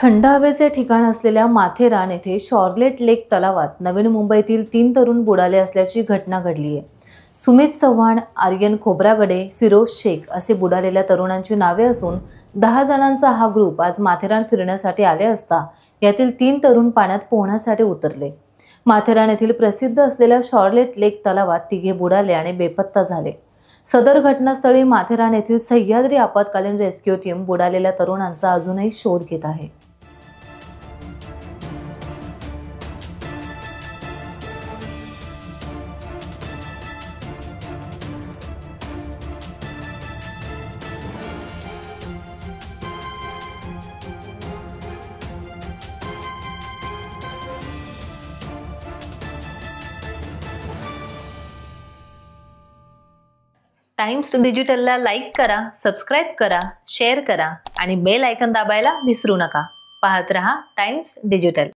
थंड हवेचे ठिकाण असलेल्या माथेरान येथे शॉर्लेट लेक तलावात नवीन मुंबईतील 3 तरुण बुडाले असल्याची घटना घडली आहे। सुमित चव्हाण, आर्यन खोब्रागडे, फिरोज शेख असे बुडालेल्या तरुणांची नावे असून 10 जणांचा हा ग्रुप आज माथेरान फिरण्यासाठी आले असता यातील 3 तरुण पाण्यात पोहण्यासाठी उतरले। माथेरान येथील प्रसिद्ध असलेल्या शॉर्लेट लेक तलावात तिघे बुडाले आणि बेपत्ता झाले। सदर घटनास्थळी माथेरान येथील सह्याद्री आपत्कालीन रेस्क्यू टीम बुडालेल्या तरुणांचा अजूनही शोध घेत आहे। टाइम्स डिजिटलला लाईक करा, सबस्क्राइब करा, शेअर करा आणि बेल आयकॉन दाबायला विसरू नका। पाहत रहा टाइम्स डिजिटल।